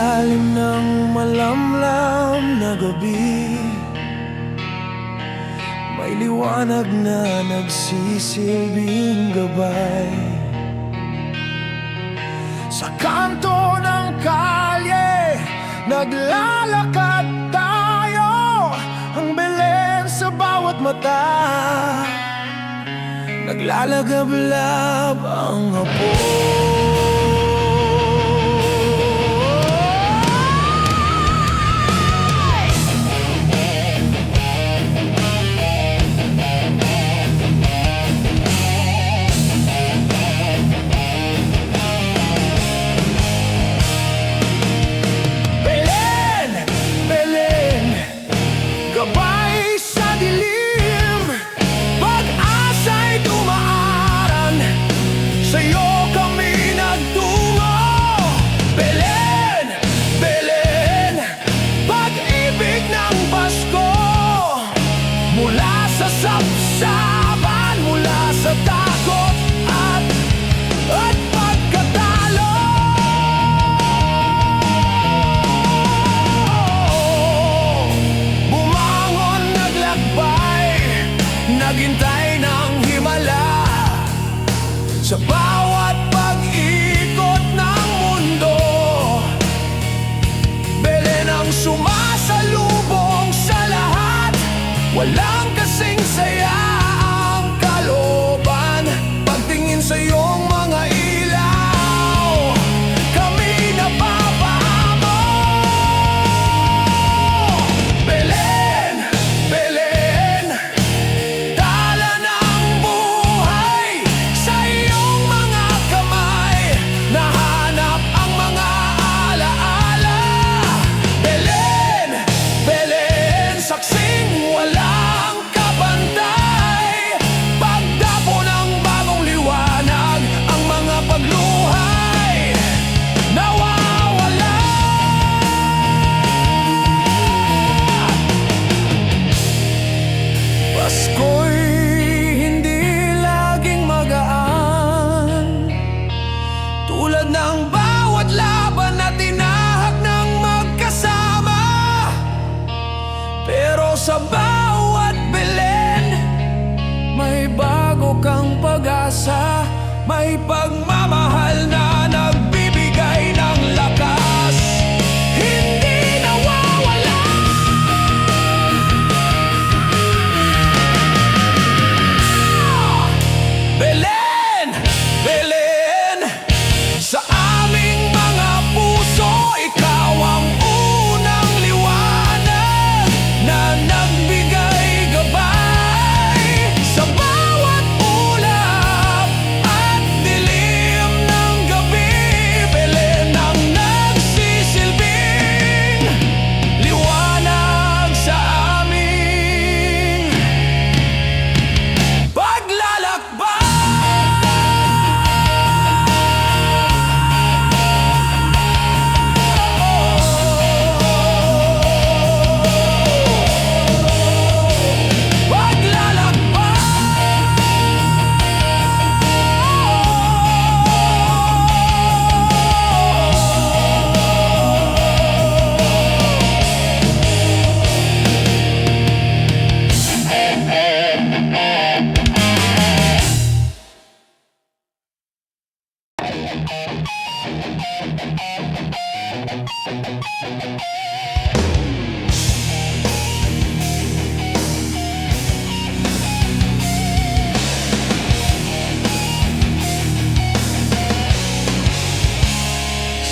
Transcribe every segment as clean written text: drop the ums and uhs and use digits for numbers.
ilalim ng malamlam na gabi, may liwanag na nagsisilbing gabay. Sa kanto ng kalye, naglalakad tayo, ang Belen sa bawat mata, naglalagablab ang hapon. Gabay sa dilim, pag-asa'y dumaaran, sa'yo kami nagtungo. Belen, Belen, pag-ibig ng Pasko, mula sa sapsapan, mula sa takot at pagkatalo. Naghintay ng himala sa bawat pag-ikot ng mundo. Belen ang sumasalubong sa lahat, walang kasing saya ang kalooban. Pagtingin sa iyong mga ilaw, kami napapamo. Belen, Belen, Pasko'y hindi laging magaan, tulad ng bawat laban na tinahak ng magkasama. Pero sa bawat Belen, may bago kang pag-asa, may pagmamahal na nagbibigay ng lakas, hindi nawawala. Belen, Belen, sa aming mga puso, ikaw ang unang liwanag na nagbigay gabay sa bawat ulap at dilim ng gabi. Belen ang nagsisilbing liwanag sa aming paglalakbay.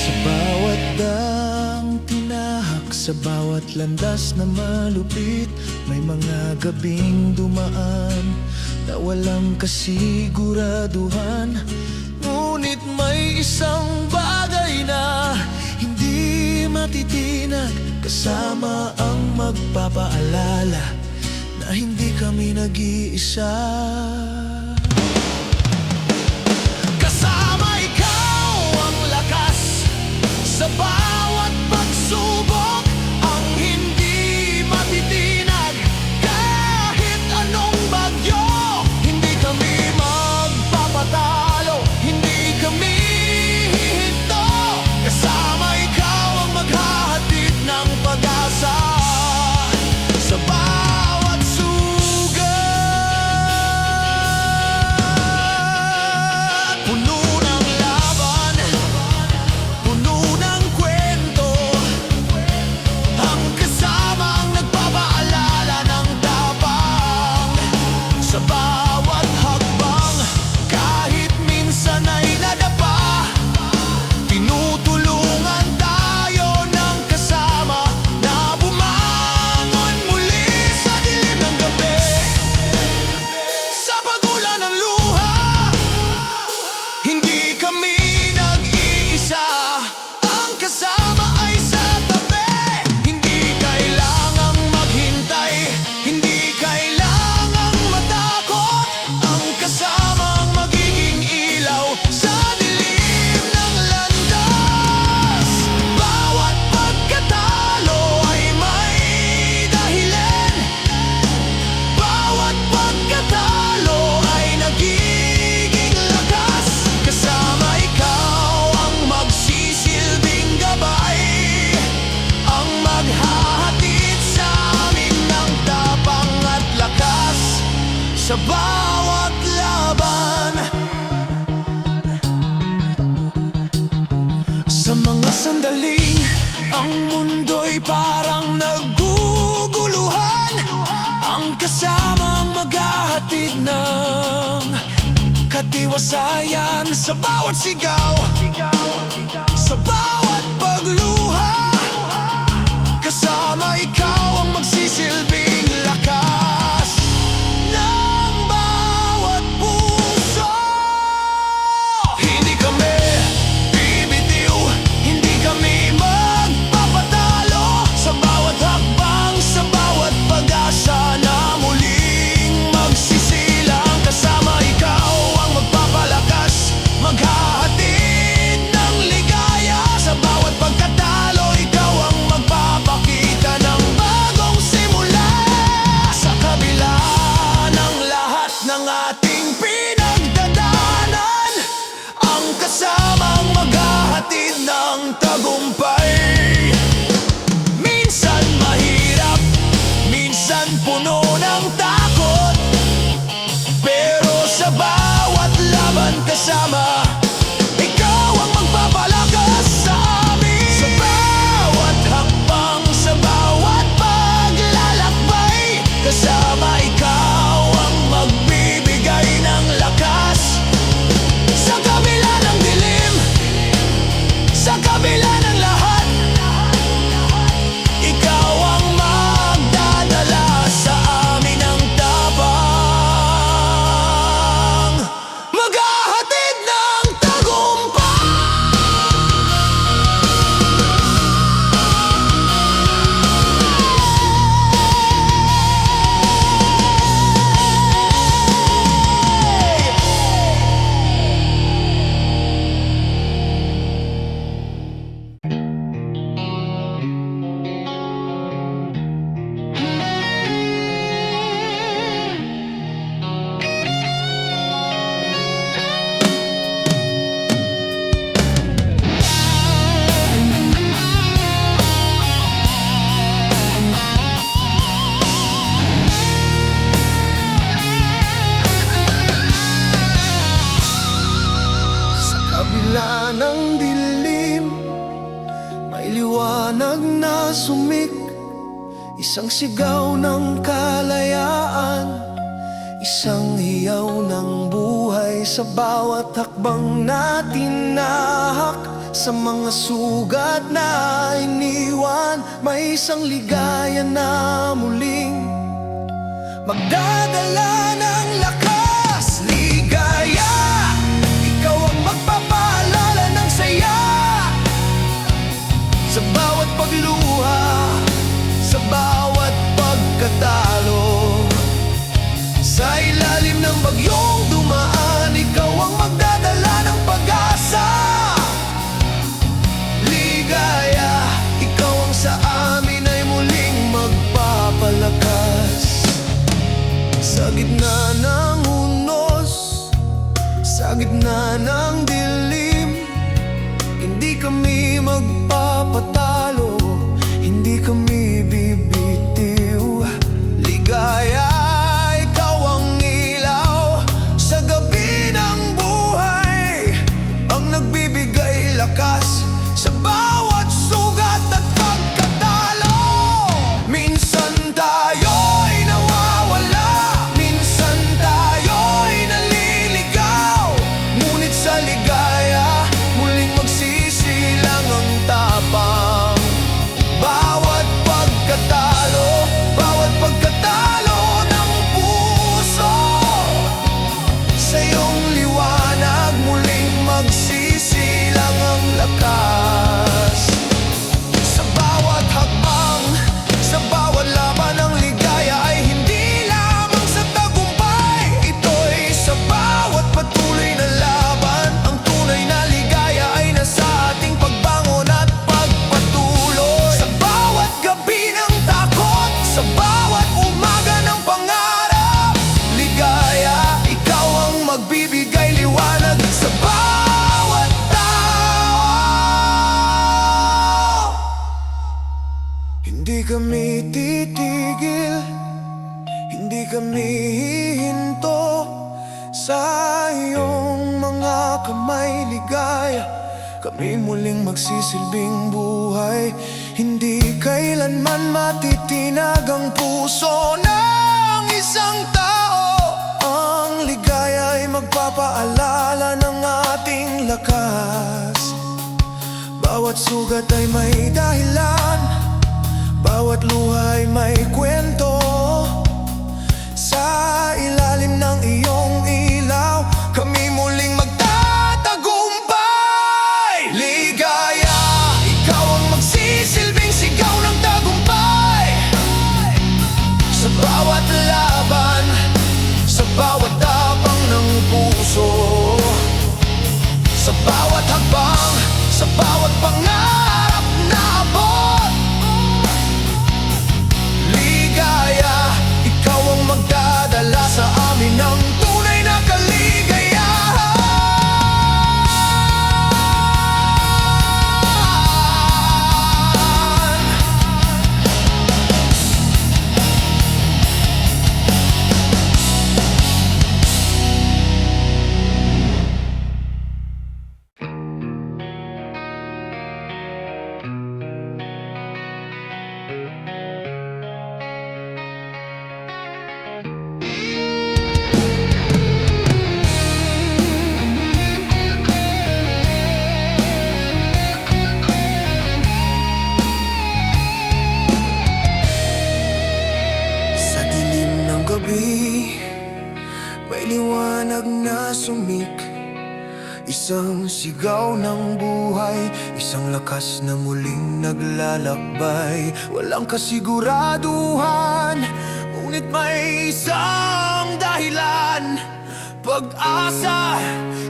Sa bawat daang tinahak, sa bawat landas na malupit, may mga gabing dumaan na walang kasiguraduhan. Ngunit may isang bagay na hindi matitinag, kasama ang magpapaalala na hindi kami nag-iisa. Kasama ikaw ang lakas sa bawat pagsubok, ang hindi matitinag kahit anong bagyo. Hindi kami magpapatalo, hindi kami hihinto. Kasama ikaw ang katiwasayan sa bawat sigaw, sa bawat pagluha. Kasama ikaw ang magsisilbing lakas ng bawat puso. Hindi kami bibitiw, hindi kami magpapatalo. Sa bawat hakbang, sa bawat pag-asa na muling magsisilang. Kasama ikaw ang magpapalakas, maghahatid ng ligaya. Sa bawat pagkatalo, ikaw ang magpapakita ng bagong simula. Sa kabila ng lahat ng ating pinagdadaanan, ang kasamang maghahatid ng tagumpay. Minsan mahirap, minsan puno ng takot, pero sa bawat laban kasama, ikaw ang magpapalakas sa amin. Sa bawat hakbang, sa bawat paglalakbay, kasama ikaw ang magbibigay ng lakas. Sa kabila ng dilim, sa kabila ng lahat, ikaw ang magdadala sa amin ng tapang, maghahatid ng tagumpay. Kabila ng dilim, may liwanag na sumik. Isang sigaw ng kalayaan, isang hiyaw ng buhay. Sa bawat hakbang natin nahak, sa mga sugat na iniwan, may isang ligaya na muling magdadala ng lakas. Ligaya, ikaw ang magpapaalala ng saya. Sa bawat pagluha, sa bawat pagkatalo, sa ilalim ng bagyong dumaan, ikaw ang magdadala ng pag-asa. Ligaya, ikaw ang sa amin ay muling magpapalakas. Sa gitna ng unos, sa gitna ng dilim, hindi kami magpapatalo, hindi kami bibitiw. Ligaya, ikaw ang ilaw sa gabi ng buhay, ang nagbibigay lakas sa bawat sugat at pagkatalo. Minsan tayo'y nawawala, minsan tayo'y naliligaw, ngunit sa ligaya muling magsisilang ang tapang. Bawat pagkatalo, bawat pagkatalo ng puso, sa iyong liwanag muling magsisilang ang lakas. Sa bawat hakbang, sa bawat laban, ang ligaya ay hindi lamang sa tagumpay. Ito'y sa bawat patuloy na laban. Ang tunay na ligaya ay nasa ating pagbangon at pagpatuloy. Sa bawat gabi ng takot, sa bawat umaga ng pangarap, ligaya, ikaw ang magbibigay liwanag sa bawat tao. Hindi kami titigil, hindi kami hihinto. Sa iyong mga kamay ligaya, kami muling magsisilbing buhay. Hindi kailanman matitinag ang puso ng isang tao. Ang Ang ligaya ay magpapaalala ng ating lakas. Bawat sugat ay may dahilan, bawat luha ay may kwento. Sa ilalim ng iyong ilaw, kami muling magtatagumpay. Ligaya, ikaw ang magsisilbing sigaw ng tagumpay. Sa bawat laban, sa bawat tapang ng puso, sa bawat hakbang, sa bawat pangarap na abot. Ligaya, ikaw ang magdadala sa amin ng tunay na kaligayahan. Sa dilim ng gabi, may liwanag na sumik. Isang sigaw ng buhay, isang lakas na muling naglalakbay. Walang kasiguraduhan, ngunit may isang dahilan. Pag-asa,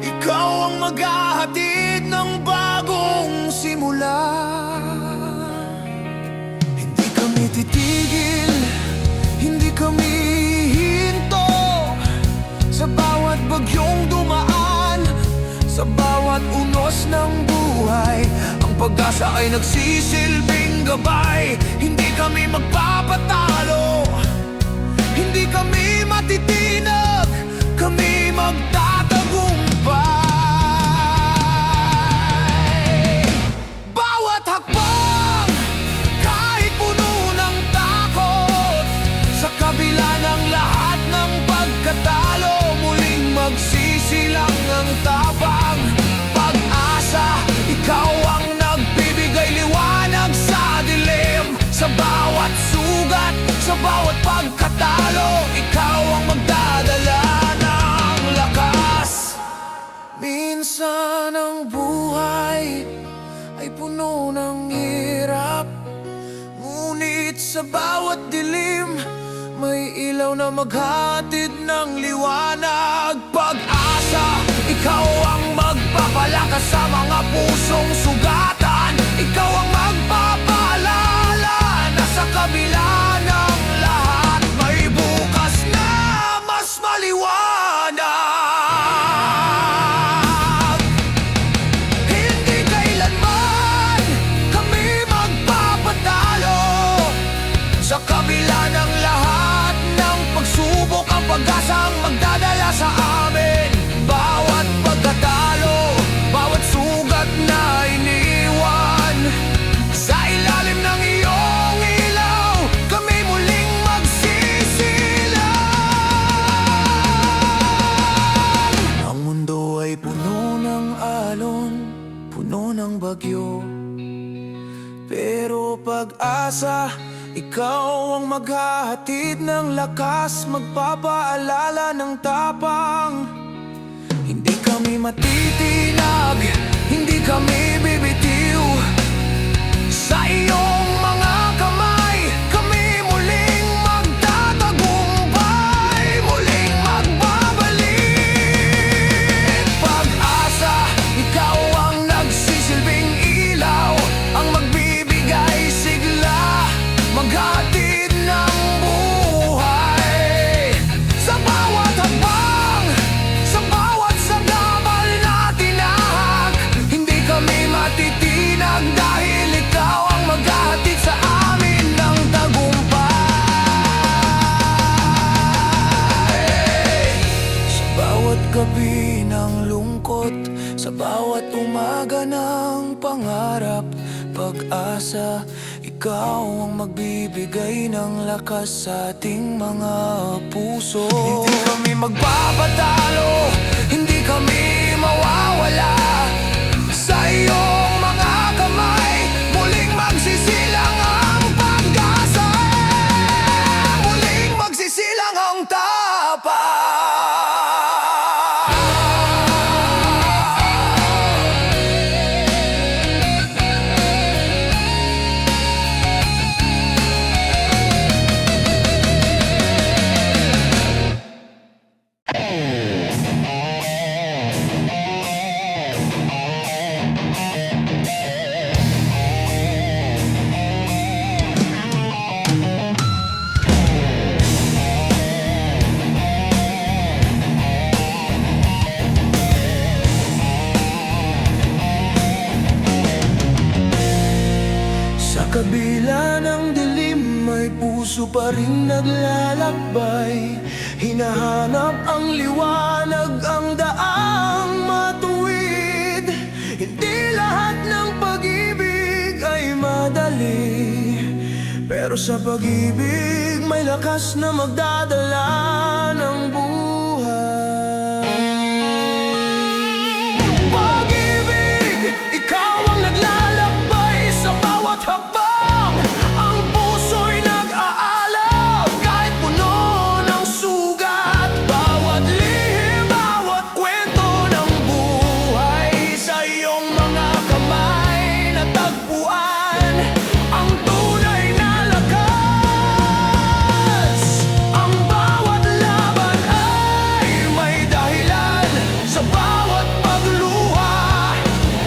ikaw ang maghahatid ng bagong simula. Hindi kami titigil, hindi kami hihinto. Sa bawat bagyong dumaan, sa bawat unos ng buhay, ang pag-asa ay nagsisilbing gabay. Hindi kami magpapatalo, hindi kami matitinag, kami magtatagumpay. Bawat hakbang, kahit puno ng takot, sa kabila ng lahat ng pagkatalo, muling magsisilang ang tapang. Pag-asa, ikaw ang nagbibigay liwanag sa dilim. Sa bawat sugat, sa bawat pagkatalo, ikaw ang magdadala ng lakas. Minsan ang buhay ay puno ng hirap, ngunit sa bawat dilim, may ilaw na maghatid ng liwanag. Pag-asa, ikaw ang magpapalakas sa mga pusong sugatan. Ikaw ang magpapaalala na sa kabila ng lahat, may bukas na mas maliwanag. Hindi kailanman kami magpapatalo. Sa kabila ng lahat ng pagsubok, ang pag-asa ang magdadala sa amin. Bawat pagkatalo, bawat sugat na iniwan, sa ilalim ng iyong ilaw, kami muling magsisilang. Ang mundo ay puno ng alon, puno ng bagyo, pero pag-asa, ikaw ang maghahatid ng lakas, magpapaalala ng tapang. Hindi kami matitinag, hindi kami bibitiw. Sa iyong mga kamay, kami muling magtatagumpay, muling magbabalik. Pag-asa, ikaw ang nagsisilbing ilaw, ang magbibigay sigla, maghatid ng buhay. Sa bawat hakbang, sa bawat sagabal na tinahak, hindi kami matitinag dahil ikaw ang maghahatid sa amin ng tagumpay. Sa bawat gabi ng lungkot, sa bawat umaga ng pangarap, pag-asa, ikaw ang magbibigay ng lakas sa ating mga puso. Hindi kami magpapatalo, hindi kami mawawala. Sa iyong mga kamay, muling magsisilang ang pag-asa. Muling magsisilang ang tapat. Sa kabila ng dilim, may puso pa rin naglalakbay. Hinahanap ang liwanag, ang daang matuwid. Hindi lahat ng pag-ibig ay madali, pero sa pag-ibig may lakas na magdadala ng buhay. Pag-ibig, ikaw ang naglalakbay sa bawat hakbang. Ang puso'y nag-aalab kahit puno ng sugat. Bawat lihim, bawat kwento ng buhay, sa iyong mga kamay natagpuan ang tunay na lakas. Ang bawat laban ay may dahilan, sa bawat pagluha,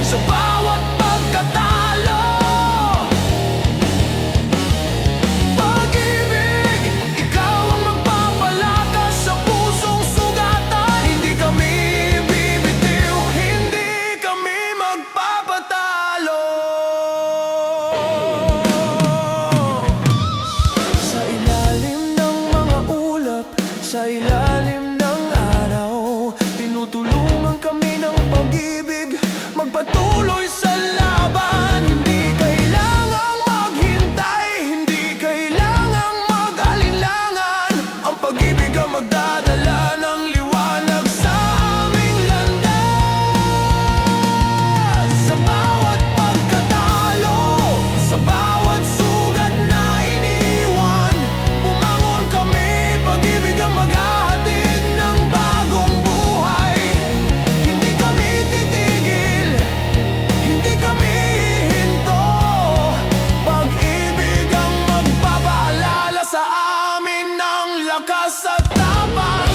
sa bawat pagkatalo. Pag-ibig, ikaw ang magpapalakas sa pusong sugatan. Hindi kami bibitiw, hindi kami magpapatalo. Sa ilalim ng mga ulap, sa ilalim ng araw, tinutulungan kami ng pag-ibig magpatuloy sa laban. Hindi kailangang maghintay, hindi kailangang mag-alinlangan. Ang pag-ibig ang magdadala ng liwanag sa aming landas. Sa bawat pagkatalo, sa bawat sugat na iniwan, bumangon kami, pag-ibig ang maghahatid ng bagong buhay. Hindi kami titigil, hindi kami hihinto. Pag-ibig ang magpapaalala sa amin ng lakas at tapang.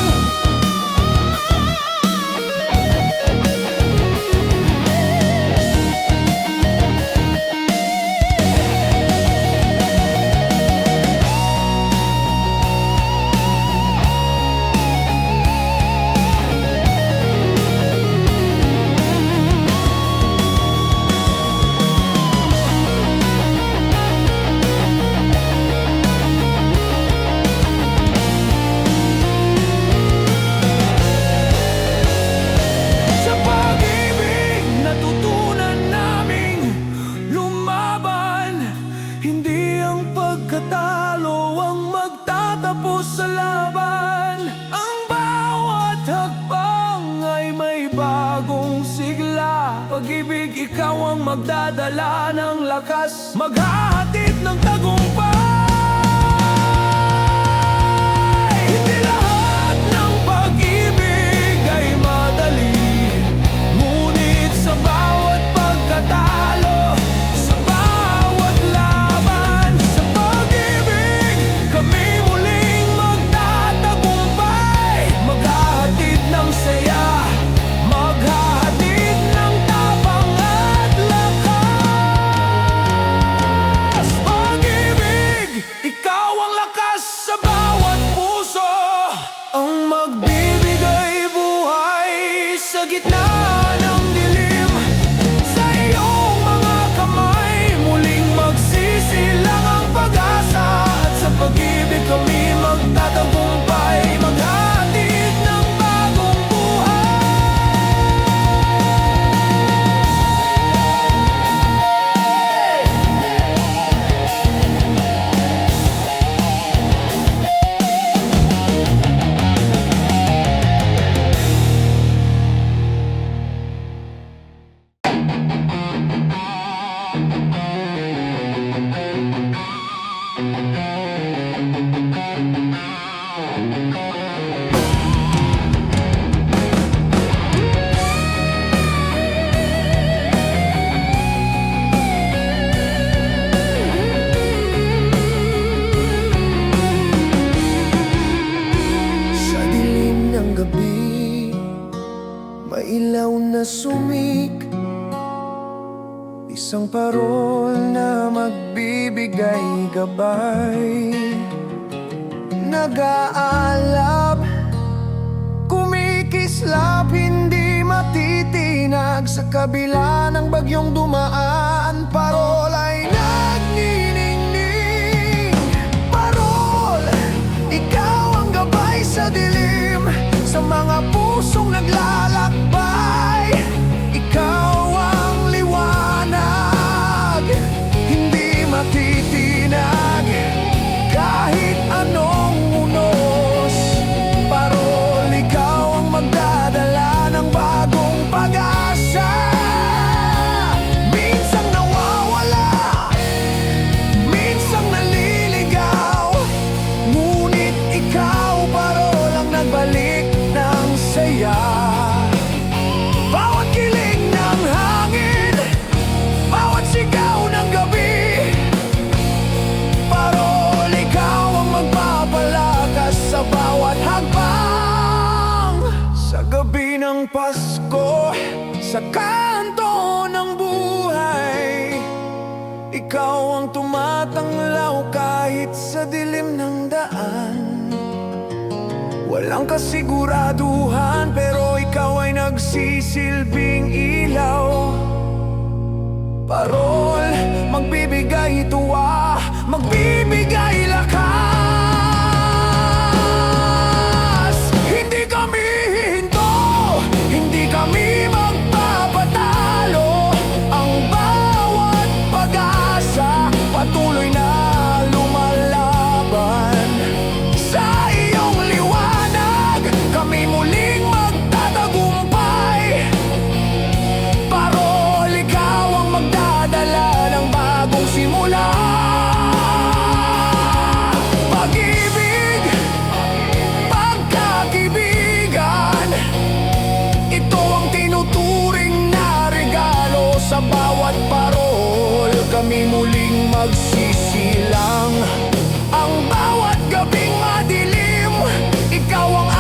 Sa pag-ibig, natutunan naming lumaban. Hindi ang pagkatalo ang magtatapos sa laban. Ang bawat hakbang ay may bagong sigla. Pag-ibig, ikaw ang magdadala ng lakas, maghahatid ng tagumpay. Hindi lahat ng pag-ibig ay madali, ngunit sa bawat pagkatalo, sa bawat laban, sa pag-ibig, kami muling magtatagumpay. Maghahatid ng saya, maghahatid ng tapang at lakas. Pag-ibig, Sa dilim ng gabi, mailaw na sumik, isang parol na magbibigay gabay. Nag-aalab, kumikislap, hindi matitinag. Sa kabila ng bagyong dumaan, parol ay nagniningning. Parol, ikaw ang gabay sa dilim, sa mga pusong naglalakbay. Ikaw ang liwanag, hindi matitinag kahit anong unos. Parol, ikaw ang magdadala ng bagong pag-asa. Minsang nawawala, minsang naliligaw, ngunit ikaw, parol, ang nagbalik ng saya. Bawat kilig ng hangin, bawat sigaw ng gabi, parol, ikaw ang magpapalakas sa bawat hakbang. Sa gabi ng Pasko, sa kanto ng buhay, ikaw ang tumatanglaw kahit sa dilim ng daan. Walang kasiguraduhan, pero ikaw ay nagsisilbing ilaw. Parol, magbibigay tuwa, magbibigay lakas. Hindi kami hihinto, hindi kami magpapatalo. Ang bawat pag-asa patuloy na lumalaban. Sa iyong liwanag, kami muling magtatagumpay. Parol, ikaw ang magdadala ng bagong simula. Pag-ibig, pagkakaibigan, ito ang tinuturing na regalo. Sa bawat parol, kami muling magsisilang. Ang bawat gabing madilim, ikaw ang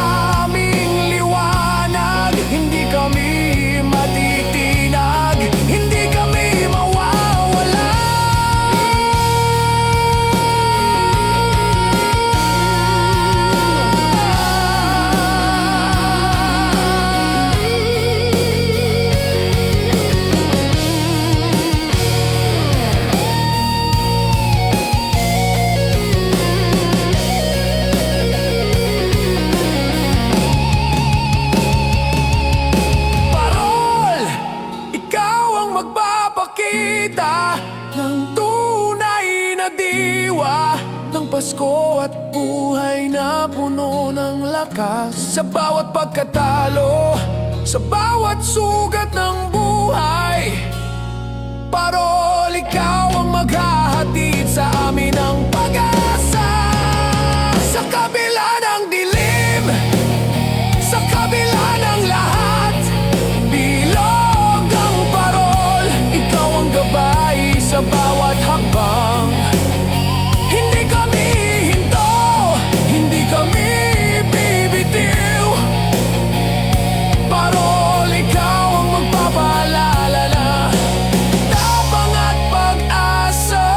aming liwanag. Hindi kami matitinag, hindi kami mawawala. Parol, ikaw ang magpapakita ng tunay na diwa ng Pasko at buhay na puno ng lakas. Sa bawat pagkatalo, sa bawat sugat ng buhay, parol, ikaw ang maghahatid sa amin ng pag-asa. Sa kabila ng dilim, sa kabila ng lahat, bilog ang parol, ikaw ang gabay sa bawat hakbang. Hindi kami hinto, hindi kami bibitiw. Parol, ikaw ang magpapaalala na tapang at pag-asa.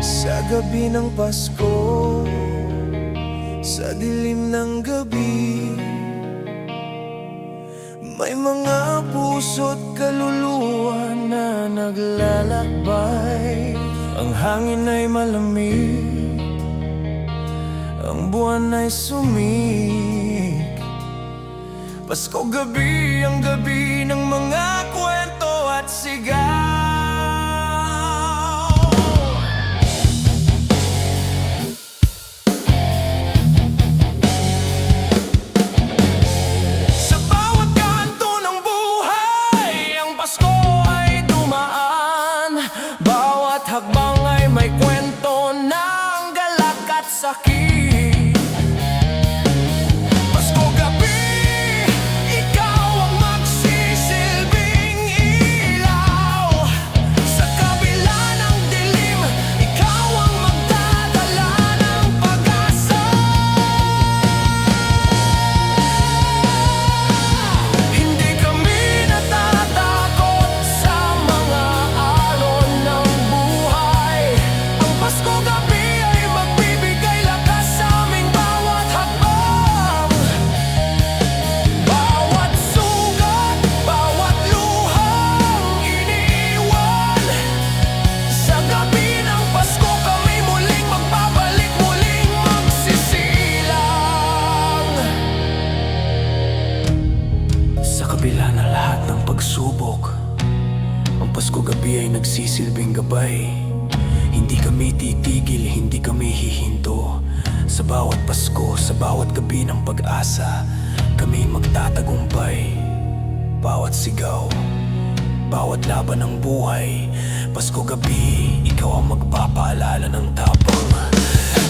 Sa gabi ng Pasko, sa dilim ng gabi, May mga puso't kaluluwa na naglalakbay. Ang hangin ay malamig, ang buwan ay sumik. Pasko gabi, ang gabi ng mga kwento at sigaw. Sa bawat kanto ng buhay, ang Pasko ay dumaan. Bawat hakbang ay may kwento ng galak at sakit. Pasko gabi, ikaw ang magsisilbing ilaw. Sa kabila ng dilim, ikaw ang magdadala ng pag-asa. Hindi kami natatakot sa mga alon ng buhay. Ang Pasko gabi ay magbibigay lakas sa aming bawat hakbang. Bawat sugat, bawat luhang iniwan. Sa gabi ng Pasko kami muling magbabalik, muling magsisilang. Sa kabila ng lahat ng pagsubok, ang Pasko gabi ay nagsisilbing gabay. Hindi kami titigil, hindi kami hihinto. Sa bawat Pasko, sa bawat gabi ng pag-asa, kami magtatagumpay. Bawat sigaw, bawat laban ng buhay, Pasko gabi, ikaw ang magpapaalala ng tapang.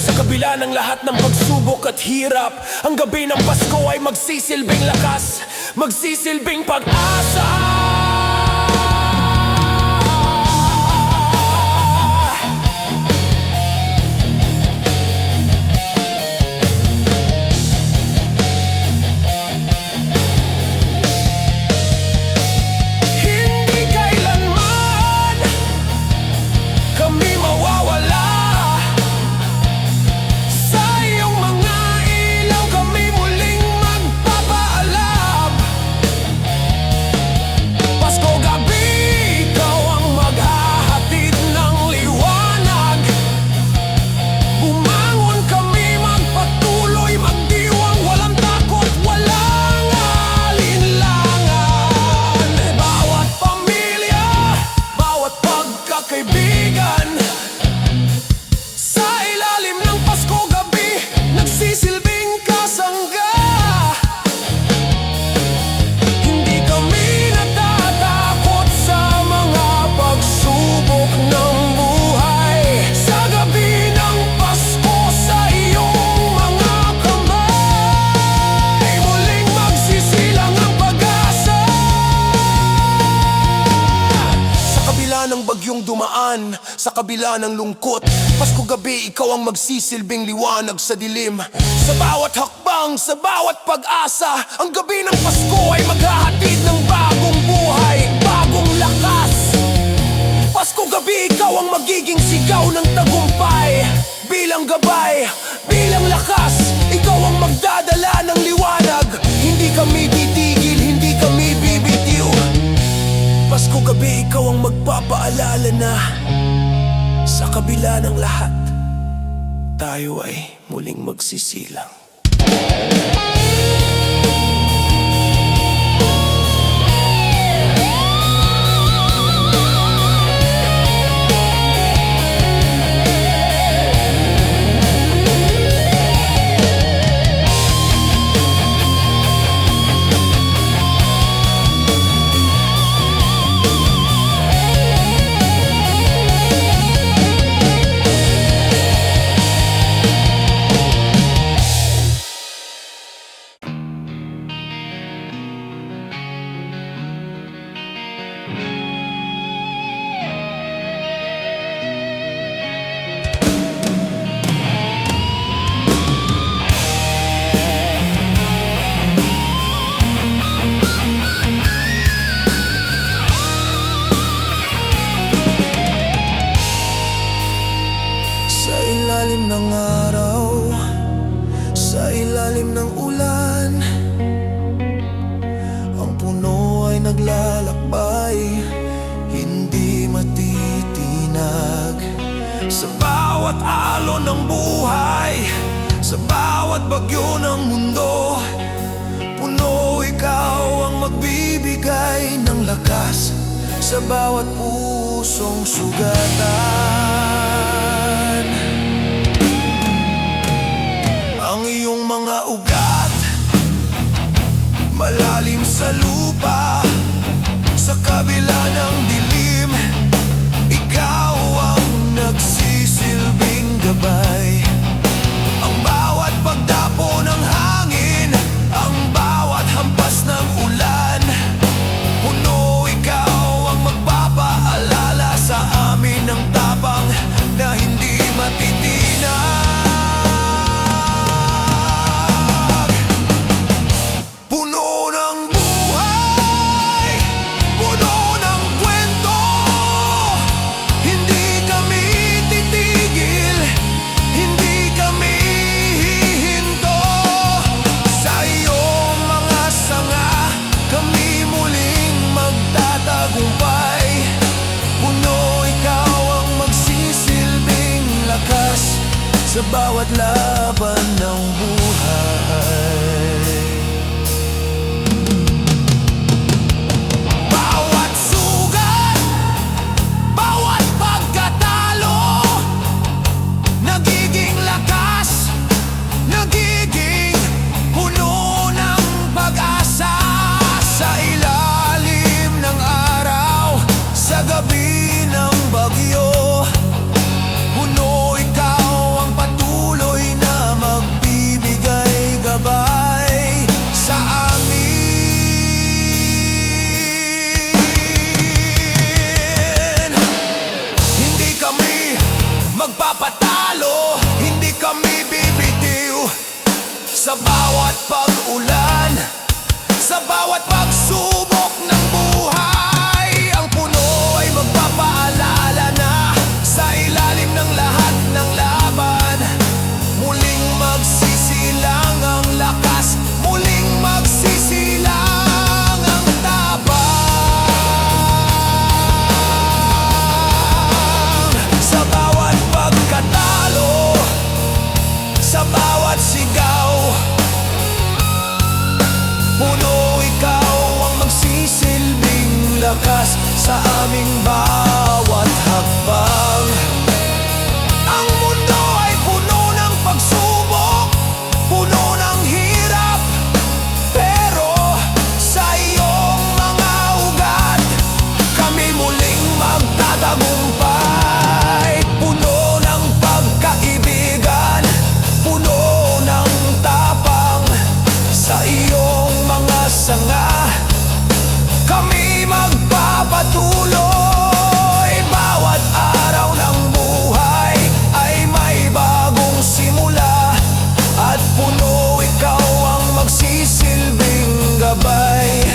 Sa kabila ng lahat ng pagsubok at hirap, ang gabi ng Pasko ay magsisilbing lakas, magsisilbing pag-asa. Hindi kailanman kami mawawala. Sa iyong mga ilaw kami muling magpapaalam. Pasko gabi, ikaw ang maghahatid ng liwanag. Bumangon kami, magpatuloy, magdiwang, walang takot, walang alinlangan. Bawat pamilya, bawat pagkakaibigan, sa ilalim ng Pasko gabi, nagsisilbing kasangga. Hindi kami natatakot sa mga pagsubok ng buhay. Sa gabi ng Pasko, sa iyong mga kamay, muling magsisilang ang pag-asa. Sa kabila ng bagyong dumaan, sa kabila ng lungkot, Pasko gabi, ikaw ang magsisilbing liwanag sa dilim. Sa bawat hakbang, sa bawat pag-asa, ang gabi ng Pasko ay maghahatid ng bagong buhay, bagong lakas. Pasko gabi, ikaw ang magiging sigaw ng tagumpay. Bilang gabay, bilang lakas, ikaw ang magdadala ng liwanag. Hindi kami titigil, hindi kami bibitiw. Pasko gabi, ikaw ang magpapaalala na sa kabila ng lahat, tayo ay muling magsisilang. naglalakbay, hindi matitinag. Sa bawat alon ng buhay, sa bawat bagyo ng mundo, puno ikaw ang magbibigay ng lakas sa bawat pusong sugatan. Ang iyong mga ugat malalim sa lupa, sa kabila ng dilim, ikaw ang nagsisilbing gabay. Ang bawat pagdapo ng hangin, ang bawat hampas ng ulan, puno ikaw ang magpapaalala sa amin ng tapang na hindi matitinag. Puno ng buhay, puno ng kwento, hindi kami titigil, hindi kami hihinto. Sa iyong mga sanga, kami muling magtatagumpay. Puno ikaw ang magsisilbing lakas sa bawat laban ng buhay. Bawat sugat, bawat pagkatalo, nagiging lakas, nagiging puno ng pag-asa. Sa ilalim ng araw, sa gabi ng bagyo, puno ikaw ang patuloy na magbibigay gabay sa amin. Hindi kami magpapatalo, hindi kami bibitiw. Sa bawat pag-ulan, sa bawat pagsubok ng buhay, ang puno ay magpapaalala na sa ilalim ng lahat ng laban, muling magsisilang ang lakas, muling magsisilang ang tapang. Sa bawat pagkatalo, sa bawat sigaw, puno ikaw ang magsisilbing lakas sa aming bawat hakbang. Ang mundo ay puno ng pagsubok, puno ng hirap, pero sa iyong mga ugat, kami muling magtatagumpay. Puno ng pagkaibigan, puno ng tapang, sa iyong mga sanga, kami magpapatuloy. Bawat araw ng buhay ay may bagong simula, at puno ikaw ang magsisilbing gabay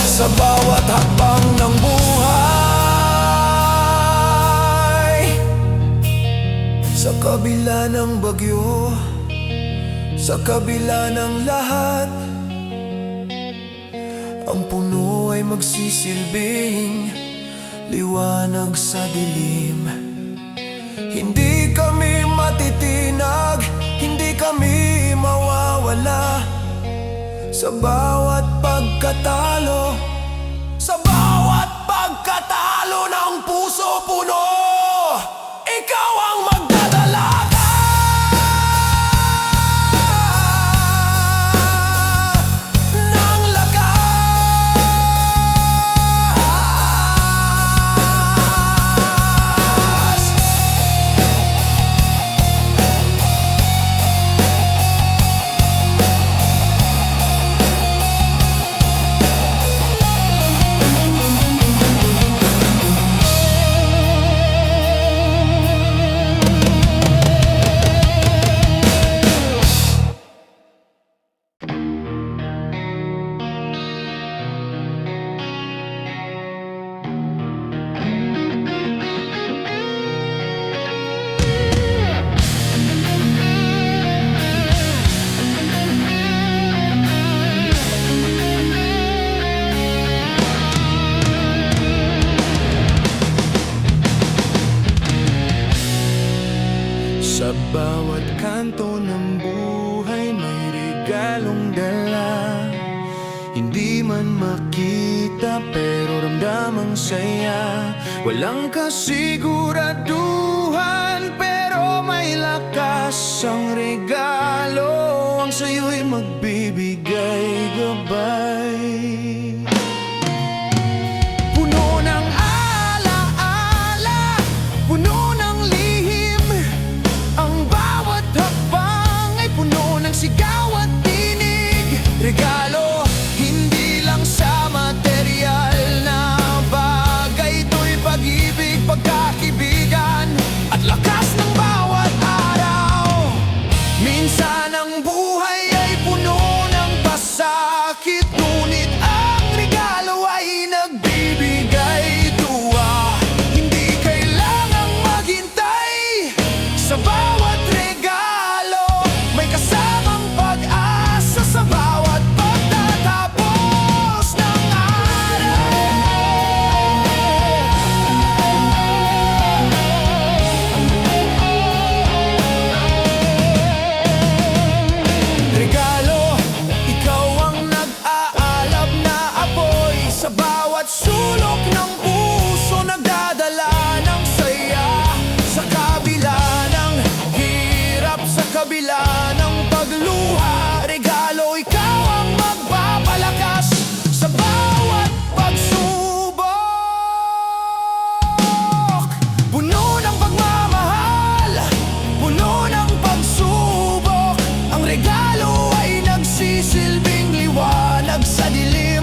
sa bawat hakbang ng buhay. Sa kabila ng bagyo, sa kabila ng lahat, ang puno ay magsisilbing liwanag sa dilim. Hindi kami matitinag, hindi kami mawawala. Sa bawat pagkatalo, sa bawat pagkatalo ng puso puno, ikaw ang magdadalaga ng lakas. mahina pero ramdamang saya. Walang kasiguraduhan pero may lakas ang regalo. Ang sa'yo'y magbibigay gabay. Puno ng alaala, puno ng lihim. Ang bawat hakbang ay puno ng sigaw at tinig. Regalo, hindi lang sa material na bagay. Ito'y pag-ibig, pagkakaibigan at lakas ng bawat araw. Minsan ang buhay ay puno ng pasakit, ngunit ang regalo ay nagbibigay tuwa. Hindi kailangang maghintay sa bawat regalo. May kasamang pag-asa sa bawat pagtatapos ng araw. Regalo, ikaw ang nag-aalab na apoy. Sa bawat sulok ng puso nagdadala ng saya. Sa kabila ng hirap, sa kabila ng pagluha. Regalo, ikaw ang magpapalakas sa bawat pagsubok. Puno ng pagmamahal, puno ng pagsubok. Ang regalo ay nagsisilbing liwanag sa dilim.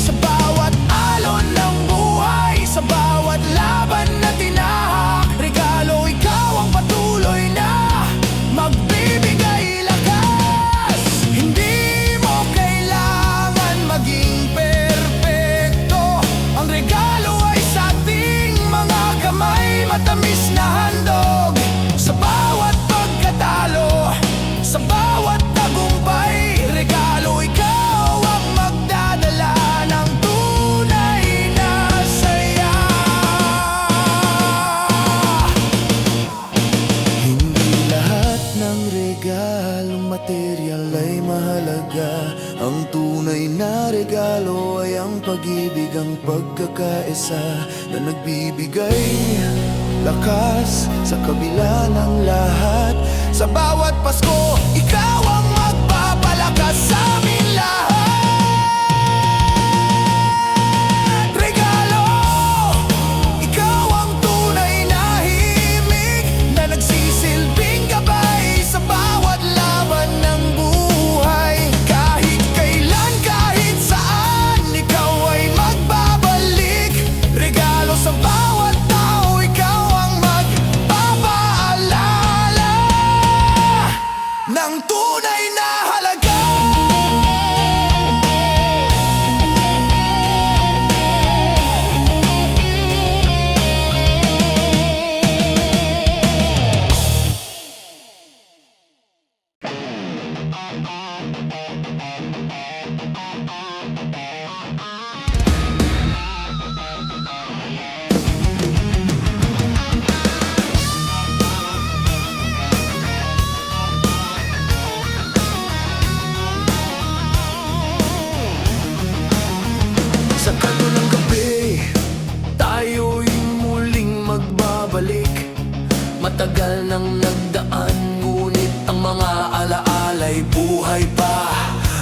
Sa bawat alon ng buhay, sa bawat laban na tinahak. Regalo, ikaw ang patuloy na magbibigay lakas. Hindi mo kailangan maging perpekto. Ang regalo ay sa ating mga kamay, matamis na handog. Sa bawat pagkatalo, sa bawat tagumpay. Regalo, ikaw ang magdadala ng tunay na saya. Hindi lahat ng regalong material ay mahalaga. Ang tunay na regalo ay ang pag-ibig, ang pagkakaisa na nagbibigay lakas sa kabila ng lahat. Sa bawat Pasko, ikaw ang magpapalakas sa amin lahat. Regalo, ikaw ang tunay na himig na nagsisilbing gabay sa bawat laban ng buhay. Kahit kailan, kahit saan, ikaw ay magbabalik. Regalo sa bawat tao, ikaw ang magpapaalala ng tunay na halaga. Sa kanto ng gabi, tayo'y muling magbabalik. Matagal nang nagdaan, ngunit ang mga alaala'y buhay pa.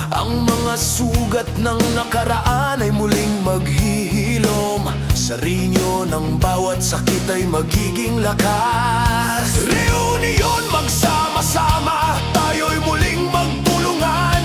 Ang mga sugat ng nakaraan ay muling maghihilom. Sa rinyo ng bawat sakit ay magiging lakas. Reunion, magsama-sama, tayo'y muling magtulungan.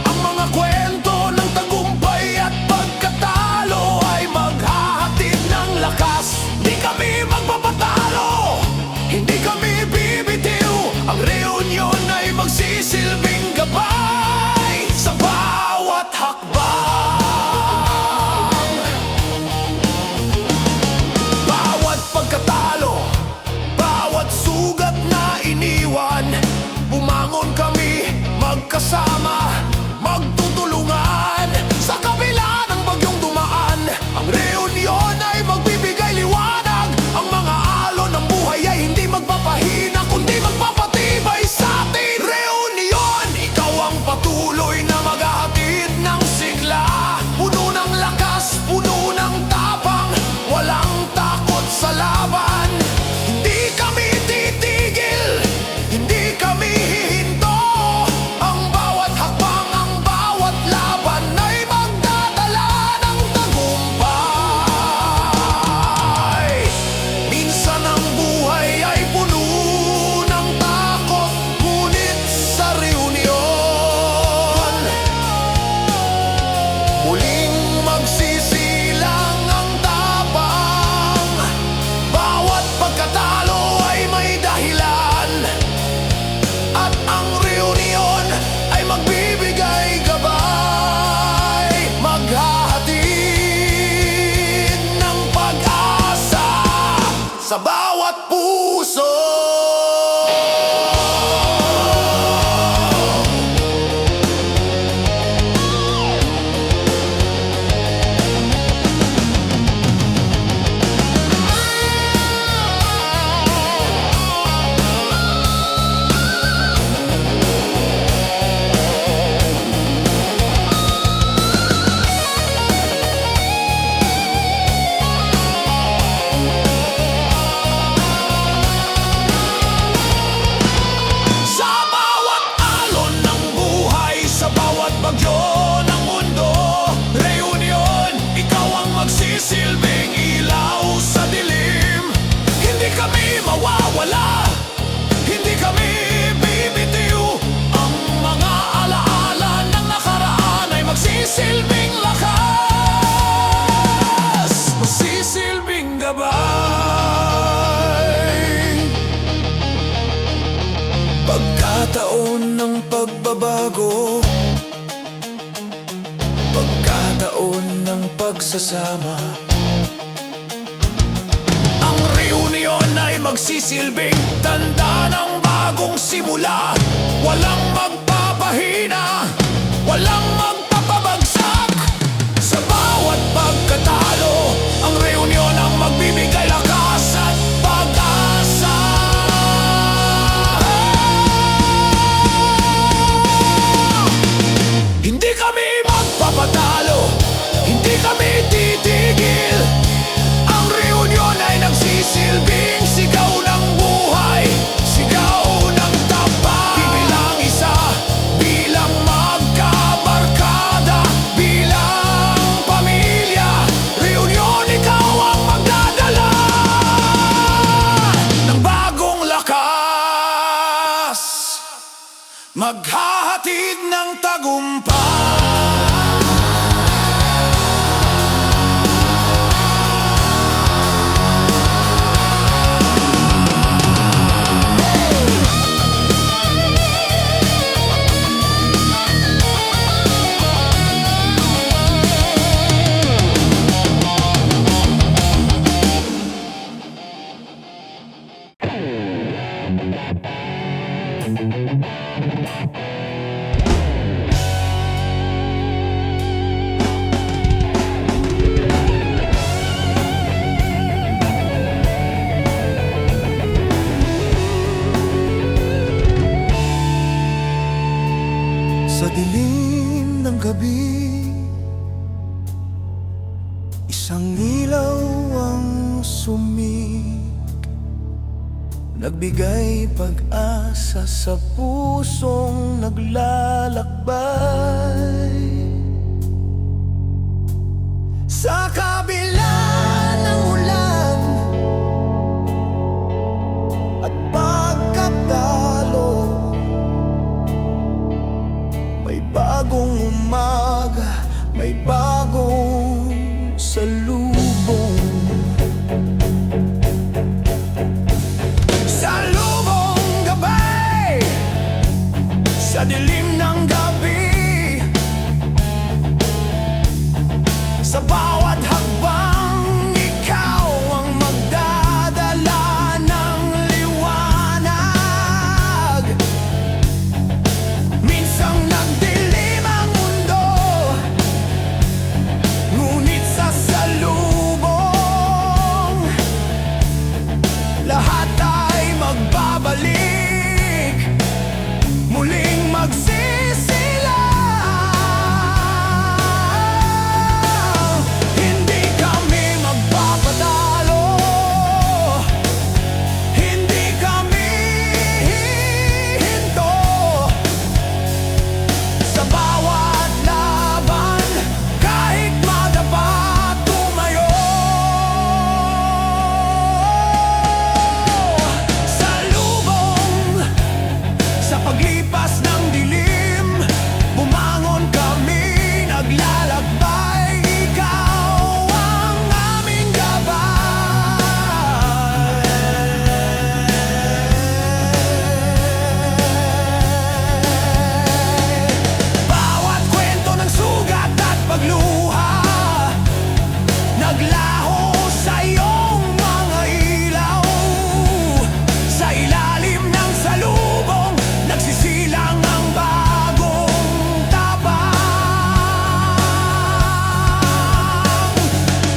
Ang mga kwento ng tagumpay at pagkatalo ay maghahatid ng lakas. Di kami magpapatalo, hindi kami bibitiw. Ang reunion ay magsisilbing gabay sa bawat hakbang. Bawat pagkatalo, bawat sugat na iniwan, bumangon kami, pagbabago, pagkataon ng pagsasama. Ang reunion ay magsisilbing tanda ng bagong simula. Walang magpapahina, walang magpapabagsak. Sa bawat pagkatalo, ang reunion ang magbibigay lakas at pag-asa. Hindi kami magpapatalo, hindi kami titigil. Ang reunion ay nagsisilbing sigaw ng buhay, sigaw ng tapat. Bilang isa, bilang magkabarkada, bilang pamilya, reunion ikaw ang magdadala ng bagong lakas, maghahatid ng tagumpay. Sa dilim ng gabi, isang ilaw ang nagbigay pag-asa sa pusong naglalakbay. Sa kabila ng ulan at pagkatalo, may bagong umaga, may bagong salubong. Salubong gabay sa dilim ng gabi, sa bawat hakbang ikaw ang magdadala ng liwanag. Minsang nagdilim ang mundo, ngunit sa salubong lahat ay magbabalik, muling magsisilaw. Hindi kami magpapatalo, hindi kami hihinto. Sa bawat laban, kahit madapa, tumayo. Salubong sa paglipas ng dilim, bumangon kami, naglalakbay. Ikaw ang aming gabay. Bawat kwento ng sugat at pagluha, naglaho sa iyong mga ilaw. Sa ilalim ng salubong, nagsisilang ang bagong tapang.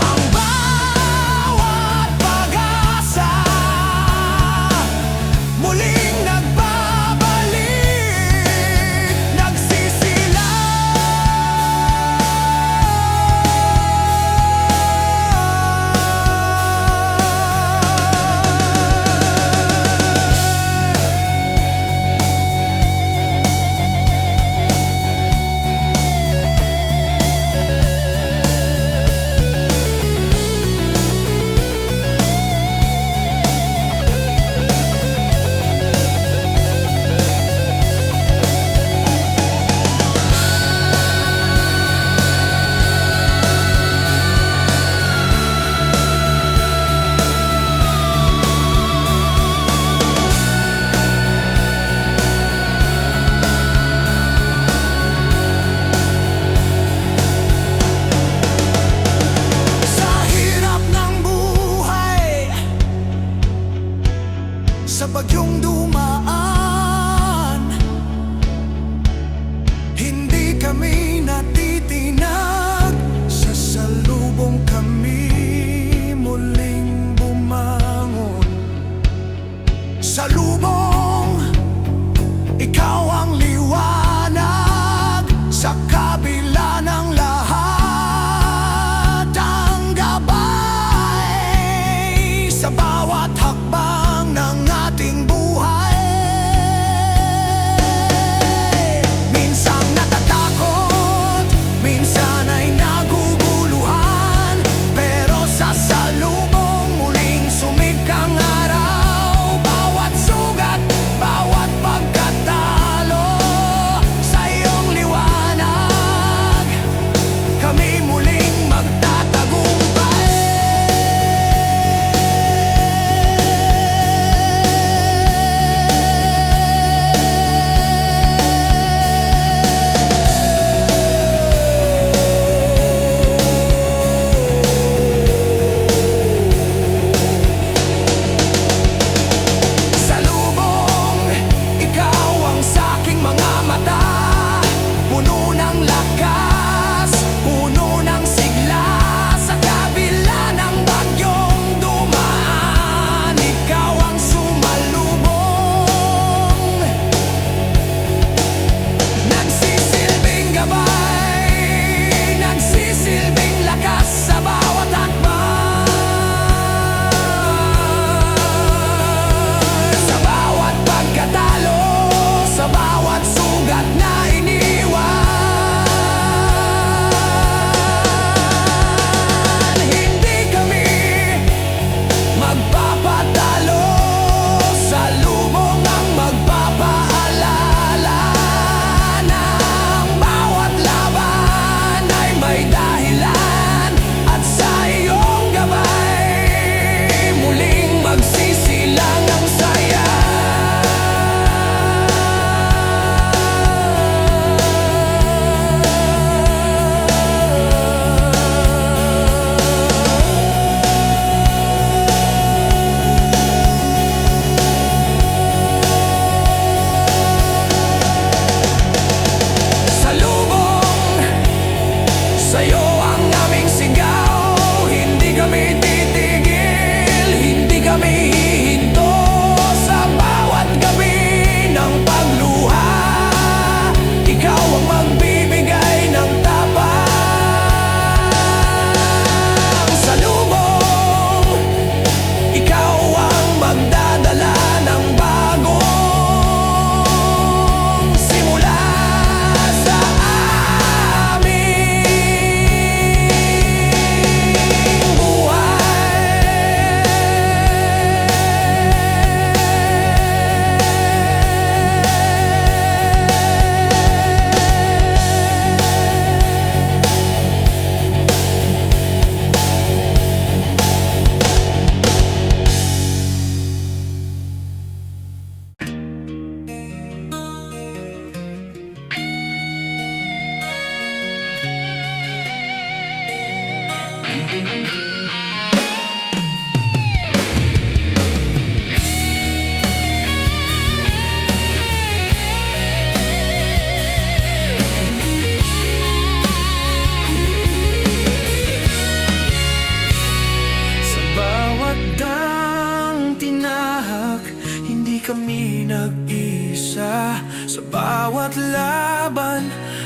Ang bawat pag-asa muling nagbabalik, nagsisilang.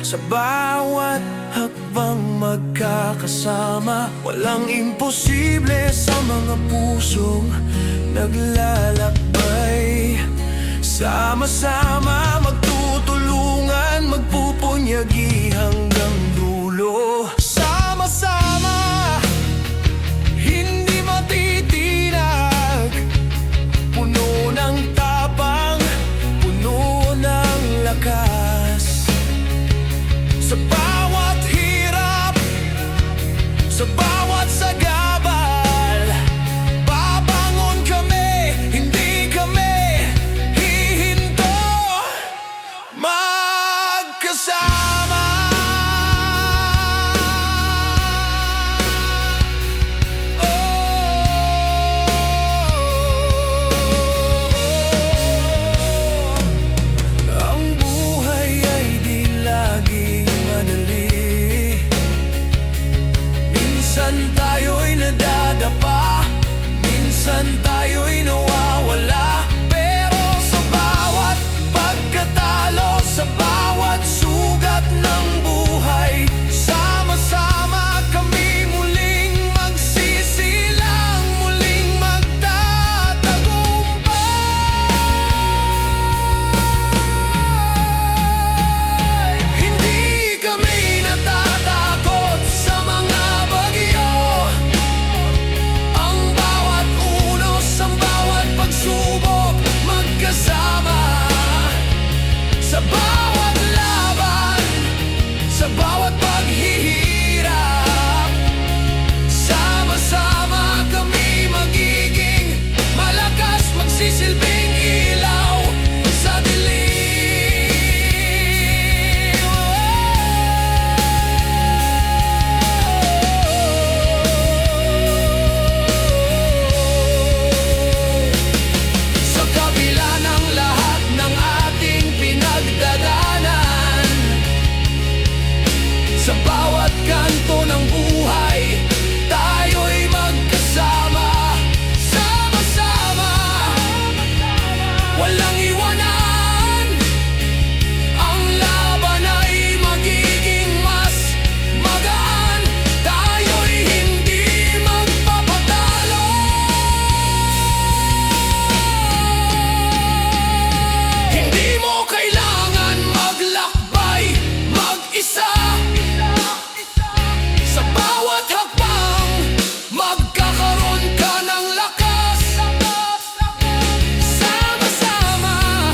Sa bawat hakbang magkakasama, walang imposible sa mga pusong naglalakbay. Sama-sama magtutulungan, magpupunyagi hanggang dulo. Sama-sama, hindi matitinag, puno ng tapang, puno ng lakas. Sa bawat hirap, sa bawat sagabal, babangon kami, hindi kami hihinto. Magkasama, ang buhay ay di laging madali. Minsan tayo'y nadadapa, minsan tayo'y nawawala. Pero sa bawat pagkatalo, sa bawat sugat ng buhay, sama-sama kami muling magsisilang, muling magtatagumpay. Hindi kami natatakot sa mga bagyo. Ang bawat unos, ang bawat pagsubok, magkasama. Sa bawat laban, sa bawat paghihirap, sama-sama kami magiging malakas, magsisilbing ilaw sa dilim. Sa kabila ng lahat ng ating pinagdadaanan, sa bawat kanto ng buhay, tayo'y magkasama. Sama-sama, walang iwanan. Ang laban ay magiging mas magaan, tayo'y hindi magpapatalo. Hindi mo kailangan maglakbay mag-isa. Sa bawat hakbang, magkakaroon ka ng lakas. Sama-sama,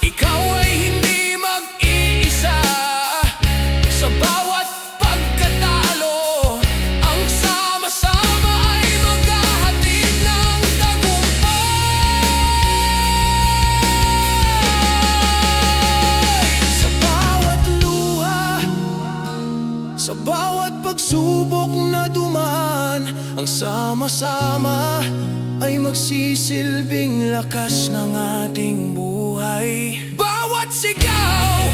ikaw ay hindi mag-iisa. Sa bawat pagkatalo, ang sama-sama ay maghahatid ng tagumpay. Sa bawat luha, sa bawat pagsubok na dumaan, ang sama-sama ay magsisilbing lakas ng ating buhay. Bawat sigaw,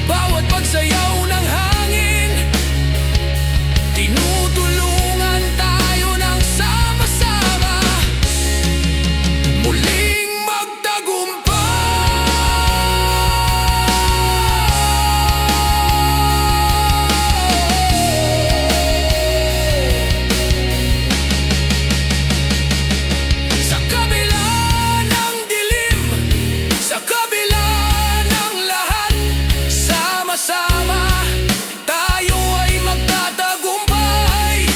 bawat pagsayaw ng hangin, tinutulungan tayo ng sama-sama, muling magtagumpay. Sa kabila ng dilim, sa kabila ng lahat, sama-sama tayo ay magtatagumpay.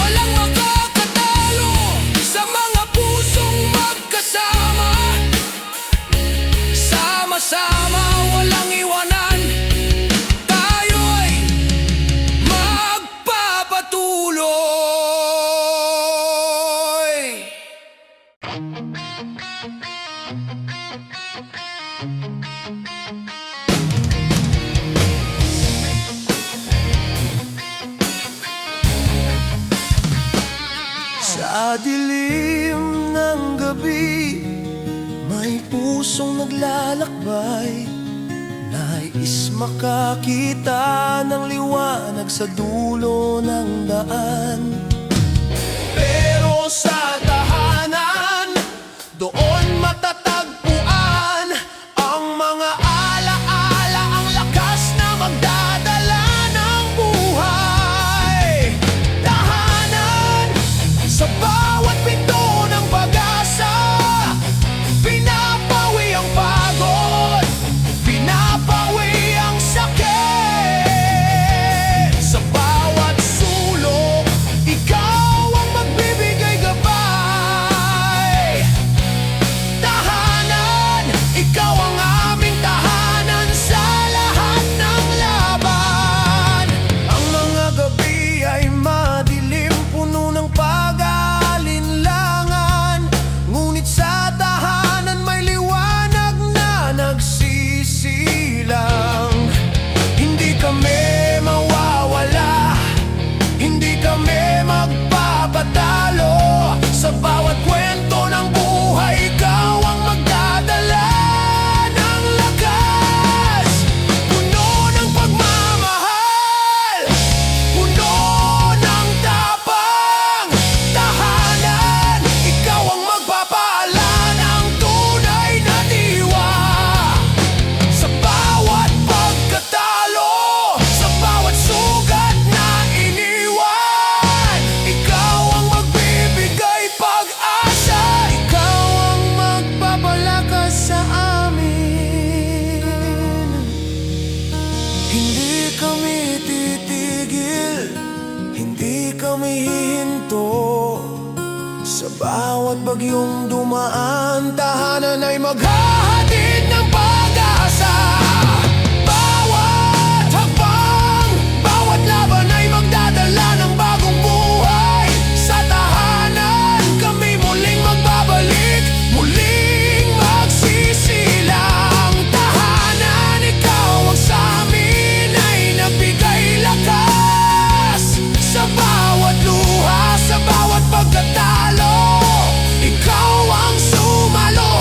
Walang makakatalo sa mga pusong magkasama. Sama-sama, walang iwanan, tayo ay magpapatuloy. Sa dilim ng gabi, may pusong naglalakbay, nais makakita ng liwanag sa dulo ng daan. Pero sa tahanan, doon matatagpuan ang mga alaala, ang lakas ng humihinto. Sa bawat bagyong dumaan, tahanan ay maghahatid ng pag-asa. Bawat hakbang, bawat laban ay magdadala ng bagong buhay. Sa tahanan, kami muling magbabalik, muling magsisilang. Tahanan, ikaw ang sa amin ay nagbigay lakas. Sa bawat luha, sa bawat pagkatalo, ikaw ang sumalo.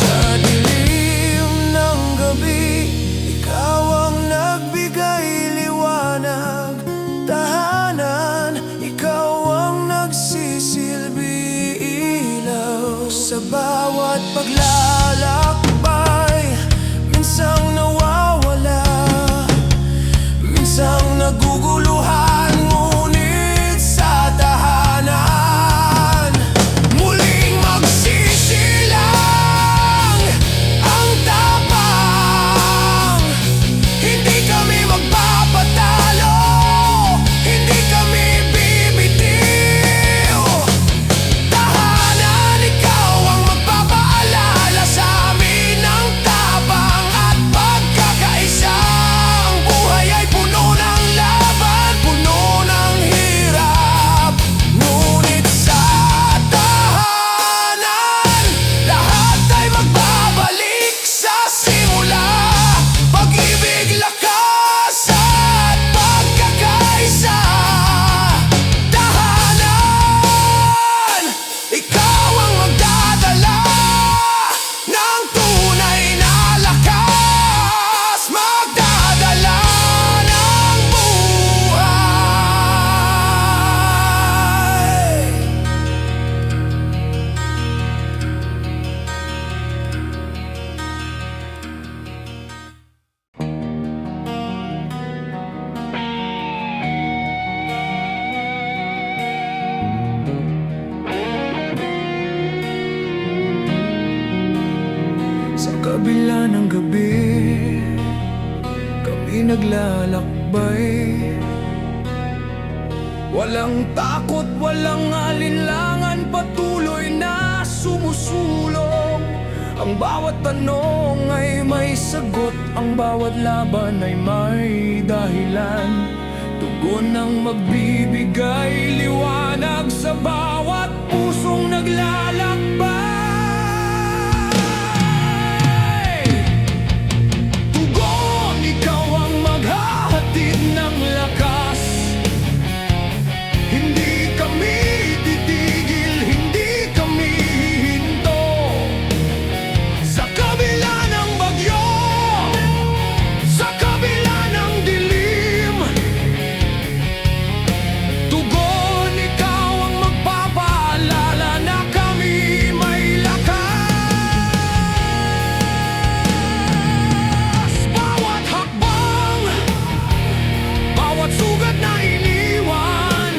Sa dilim ng gabi, ikaw ang nagbigay liwanag. Tahanan, ikaw ang nagsisilbi ilaw. Sa bawat paglalakbay, minsang nawawala, minsang naguguluhan, ngunit sa tahanan muling magsisilang ang tapang. Hindi kami magpapatalo, hindi kami bibitiw. Tahanan, ikaw ang magpapaalala sa amin ng tapang at pagkakaisa. Ang buhay ay puno ng laban, puno ng hirap, ngunit sa tahanan lahat ay magbabalik sa simula. Pag-ibig, lakas at pagkakaisa. Tahanan, ikaw ang magdadala ng tunay na lakas, magdadala ng buhay. Sa kabila ng gabi, kami naglalakbay. Walang takot, walang alinlangan, patuloy na sumusulong. Ang bawat tanong ay may sagot, ang bawat laban ay may dahilan. Tugon ang magbibigay liwanag sa bawat pusong naglalakbay. Tugon, ikaw ang maghahatid ng lakas. Hindi kami titigil, hindi kami hihinto. Sa kabila ng bagyo, sa kabila ng dilim, tugon, ikaw ang magpapaalala na kami may lakas. Bawat hakbang, bawat sugat na iniwan,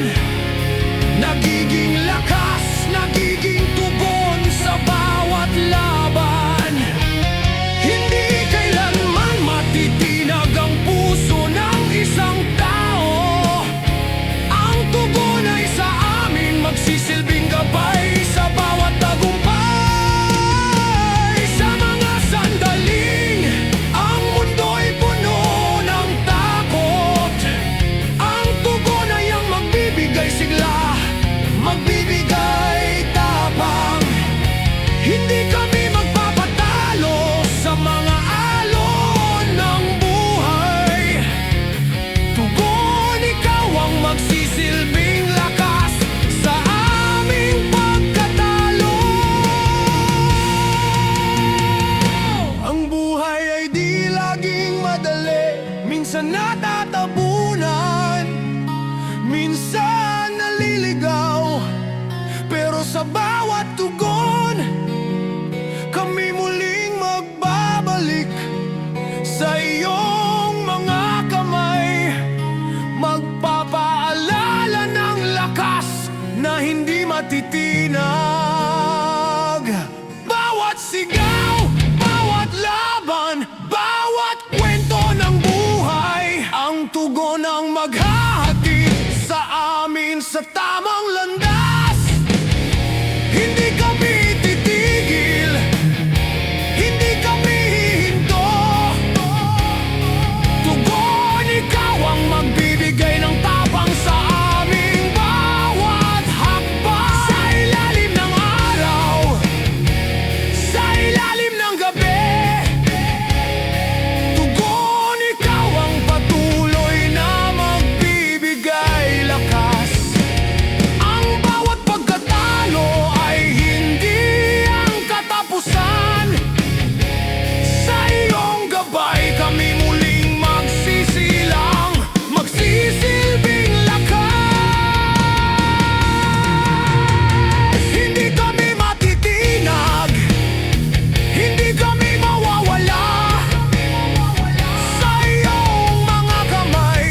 nagiging lakas, nagiging tugon sa bawat laban. Hindi kailanman matitinag ang puso ng isang tao. Ang tugon ay sa amin magsisilbing gabay sa bawat tagumpay. Sa mga sandaling ang mundo'y puno ng takot, ang tugon ay ang magbibigay sigla, magbibigay tapang. Hindi kami magpapatalo sa mga alon ng buhay. Tugon, ikaw ang magsisilbing lakas sa aming pagkatalo. Ang buhay ay di laging madali, minsan natatabunan, minsan naliligaw. Pero sa bawat tugon, kami muling magbabalik sa iyong mga kamay. Magpapaalala ng lakas na hindi matitinag. Bawat sigaw, bawat laban, bawat kwento ng buhay, ang tugon ang maghahatid sa amin sa tamang ang landas. Hindi kami titigil, hindi kami hihinto. Tugon, ikaw ang magbibigay ng tapang sa aming bawat hakbang. Sa ilalim ng araw, sa ilalim ng gabi, tugon, ikaw ang patuloy na magbibigay lakas. Ang bawat pagkatalo ay hindi ang katapusan. Sa iyong gabay kami muling magsisilang, magsisilbing lakas. Hindi kami matitinag, hindi kami mawawala. Sa iyong mga kamay,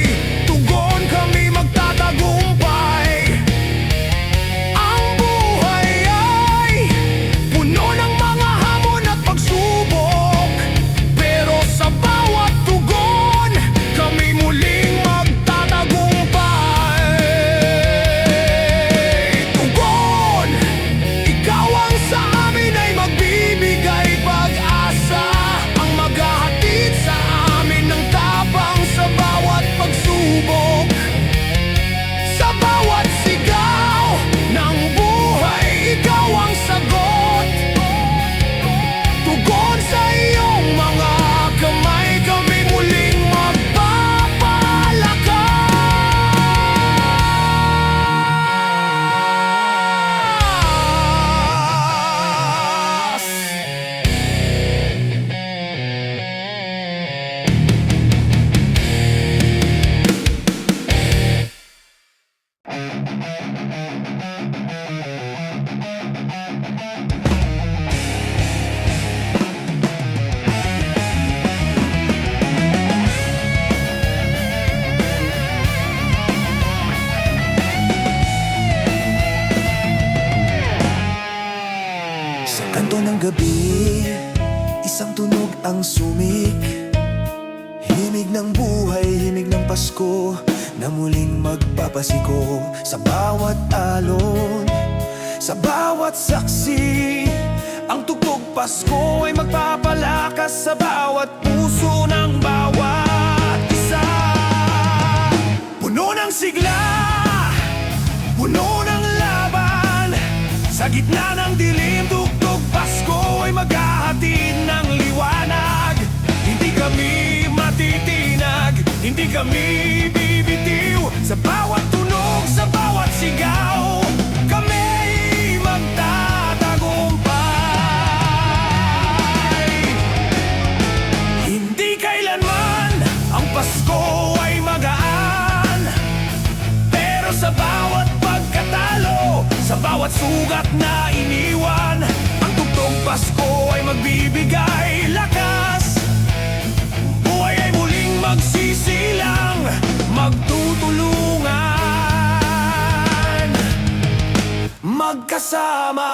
tugon kami magtatagumpay. Ang buhay ay puno ng mga hamon at pagsubok, pero sa bawat tugon, kami muling magtatagumpay. Tugon, ikaw ang sa amin ay magbibigay pag-asa, ang maghahatid sa amin ng tapang sa bawat pagsubok. Sa bawat sigaw ng buhay, ikaw ang sagot. Tugon sa iyong mga kamay, kami muling magpapalakas. Sa kanto ng gabi, isang tunog ang sumik. Himig ng buhay, himig ng Pasko, na muling magpapasiko. Sa bawat alon, sa bawat saksi, ang tugtog Pasko ay magpapalakas sa bawat puso ng bawat isa. Puno ng sigla, puno ng laban, sa gitna ng dilim, tugtog Pasko ay maghahatid ng liwanag. Hindi kami matitinag, hindi kami bibitiw. Sa bawat tunog, sa bawat sigaw, kami magtatagumpay. Hindi kailanman ang Pasko ay magaan, pero sa bawat pagkatalo, sa bawat sugat na iniwan, ang tugtog Pasko ay magbibigay lakas. Buhay ay muling magsisilang, magtutulungan, magkasama.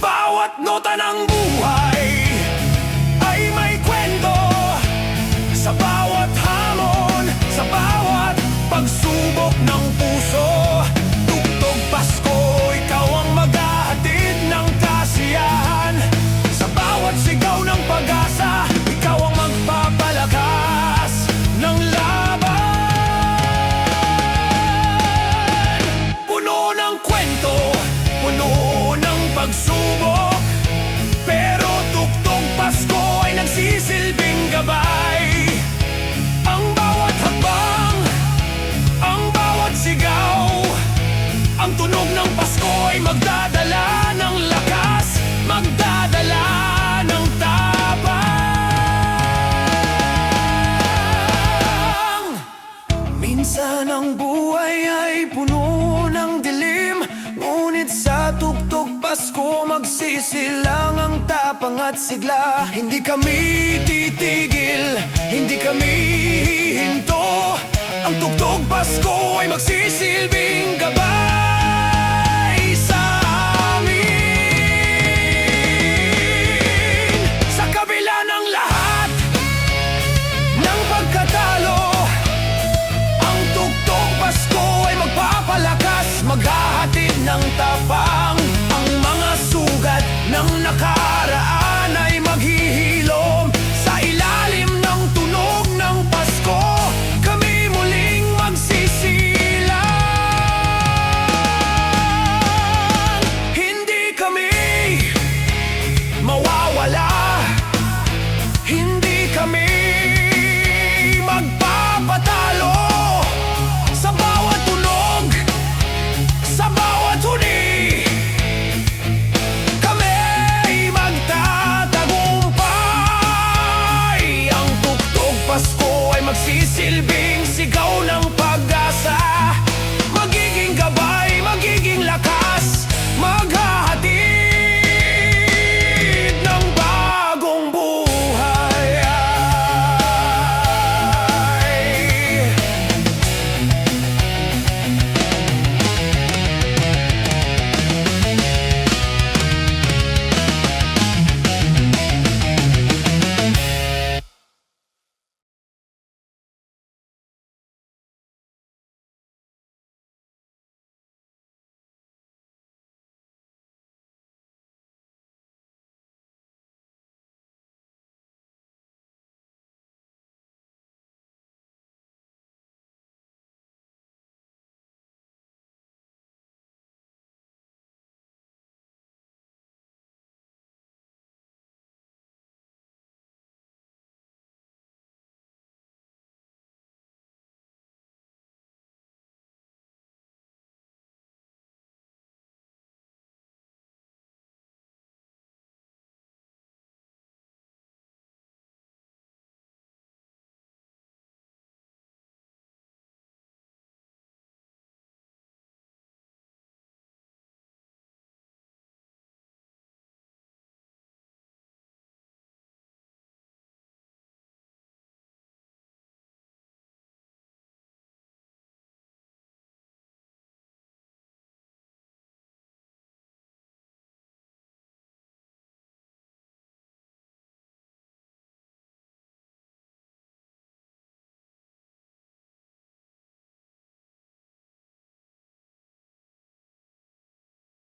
Bawat nota ng buhay ay may kwento. Sa bawat hamon, sa bawat pagsubok ng puso, tugtog Pasko, ikaw ang maghahatid ng kasiyahan. Sa bawat sigaw ng pag-asa, ikaw ang magpapalakas ng laban. Puno ng kwento, puno ng pagsubok, pero tugtog Pasko ay nagsisilbing gabay. Ang bawat hakbang, ang bawat sigaw, ang tunog ng Pasko ay magdadala ng lakas, magdadala ng tapang. Minsan ang buhay ay puno ng dilim, ngunit sa tugtog Pasko magsisilang ang tapang at sigla. Hindi kami titigil, hindi kami hihinto. Ang tugtog Pasko ay magsisilbing gabay sa amin. Sa kabila ng lahat ng pagkatalo, silbi